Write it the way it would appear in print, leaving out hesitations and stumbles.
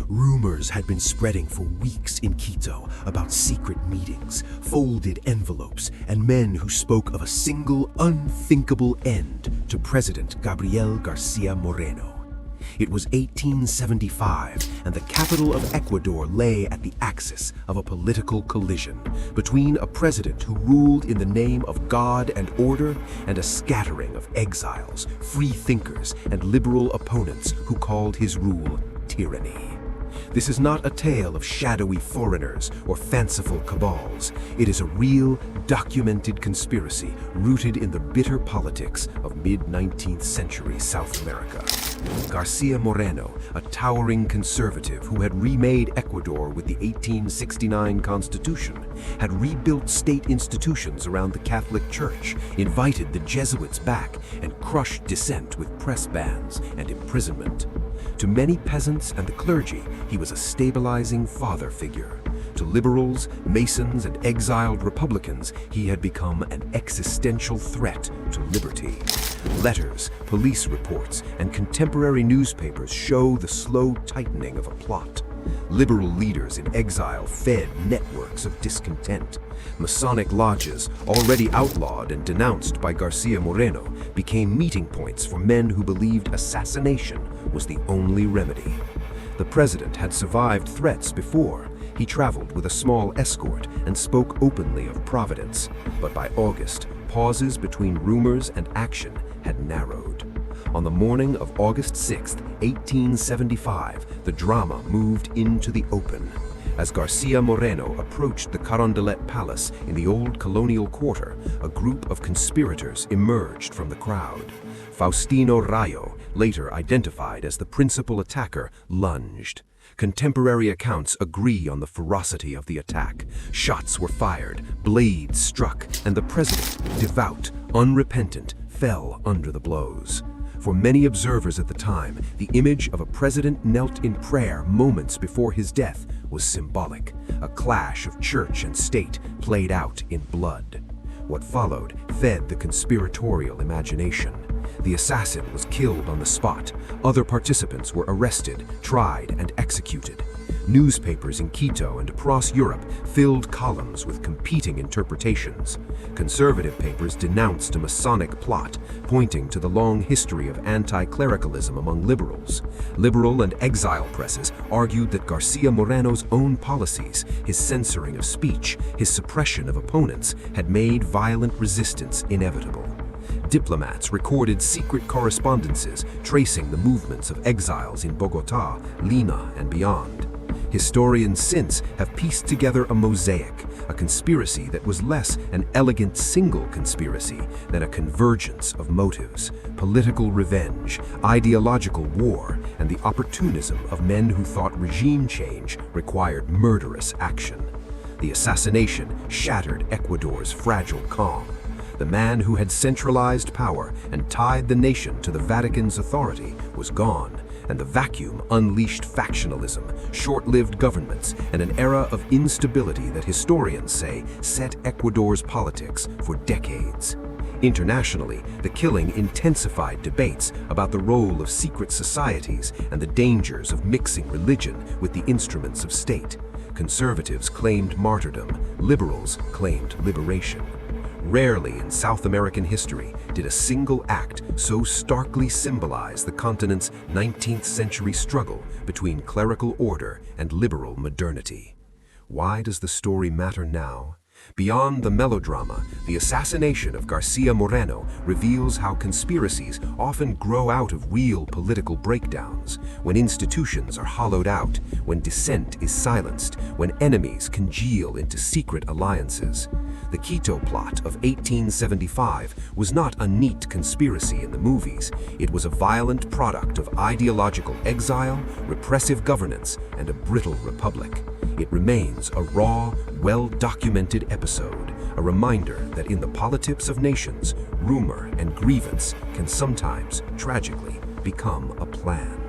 Rumors had been spreading for weeks in Quito about secret meetings, folded envelopes, and men who spoke of a single unthinkable end to President Gabriel García Moreno. It was 1875, and the capital of Ecuador lay at the axis of a political collision between a president who ruled in the name of God and order and a scattering of exiles, free thinkers, and liberal opponents who called his rule tyranny. This is not a tale of shadowy foreigners or fanciful cabals. It is a real, documented conspiracy rooted in the bitter politics of mid-19th century South America. García Moreno, a towering conservative who had remade Ecuador with the 1869 Constitution, had rebuilt state institutions around the Catholic Church, invited the Jesuits back, and crushed dissent with press bans and imprisonment. To many peasants and the clergy, he was a stabilizing father figure. To liberals, Masons, and exiled Republicans, he had become an existential threat to liberty. Letters, police reports, and contemporary newspapers show the slow tightening of a plot. Liberal leaders in exile fed networks of discontent. Masonic lodges, already outlawed and denounced by García Moreno, became meeting points for men who believed assassination was the only remedy. The president had survived threats before. He traveled with a small escort and spoke openly of Providence. But by August, pauses between rumors and action had narrowed. On the morning of August 6, 1875, the drama moved into the open. As García Moreno approached the Carondelet Palace in the old colonial quarter, a group of conspirators emerged from the crowd. Faustino Rayo, later identified as the principal attacker, lunged. Contemporary accounts agree on the ferocity of the attack. Shots were fired, blades struck, and the president, devout, unrepentant, fell under the blows. For many observers at the time, the image of a president knelt in prayer moments before his death was symbolic. A clash of church and state played out in blood. What followed fed the conspiratorial imagination. The assassin was killed on the spot. Other participants were arrested, tried, and executed. Newspapers in Quito and across Europe filled columns with competing interpretations. Conservative papers denounced a Masonic plot, pointing to the long history of anti-clericalism among liberals. Liberal and exile presses argued that García Moreno's own policies, his censoring of speech, his suppression of opponents, had made violent resistance inevitable. Diplomats recorded secret correspondences tracing the movements of exiles in Bogotá, Lima, and beyond. Historians since have pieced together a mosaic, a conspiracy that was less an elegant single conspiracy than a convergence of motives, political revenge, ideological war, and the opportunism of men who thought regime change required murderous action. The assassination shattered Ecuador's fragile calm. The man who had centralized power and tied the nation to the Vatican's authority was gone, and the vacuum unleashed factionalism, short-lived governments, and an era of instability that historians say set Ecuador's politics for decades. Internationally, the killing intensified debates about the role of secret societies and the dangers of mixing religion with the instruments of state. Conservatives claimed martyrdom, liberals claimed liberation. Rarely in South American history did a single act so starkly symbolize the continent's 19th century struggle between clerical order and liberal modernity. Why does the story matter now? Beyond the melodrama, the assassination of García Moreno reveals how conspiracies often grow out of real political breakdowns, when institutions are hollowed out, when dissent is silenced, when enemies congeal into secret alliances. The Quito plot of 1875 was not a neat conspiracy in the movies. It was a violent product of ideological exile, repressive governance, and a brittle republic. It remains a raw, well-documented episode, a reminder that in the politics of nations, rumor and grievance can sometimes, tragically, become a plan.